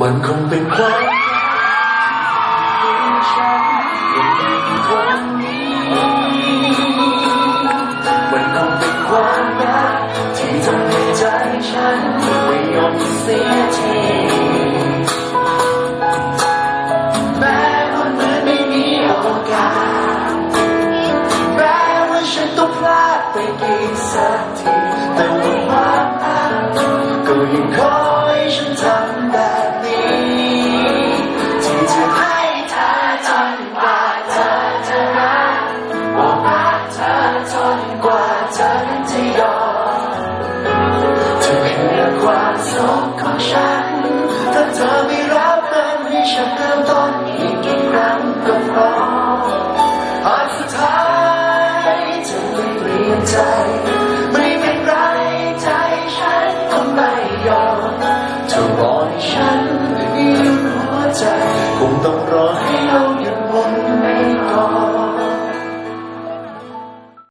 มันคงเป็นความฉันวันนี้มันคงเป็นความรักที่ทำให้ใจฉันไม่ยอมเสียทีแม้ว่าเหมือนไม่มีโอกาสแม้ว่าฉันต้องพลาดไปกี่สักทีแต่ว่าความรักก็ยังคอยฉันทำแบบนี้ที่จะให้เธอจนกว่าเธอจะรักบอกรักเธอจนกว่าเธอนั้นจะยอมเธอคือความสุขของฉันถ้าเธอไม่รับมันให้ฉันเริ่มต้นอีกกี่ครั้งก็พอหากสุดท้ายเธอไม่เปลี่ยนใจไม่เป็นไรใจฉันก็ไม่ยอมเธอรอให้ฉันยืมหัวใจคงต้องรอให้เรา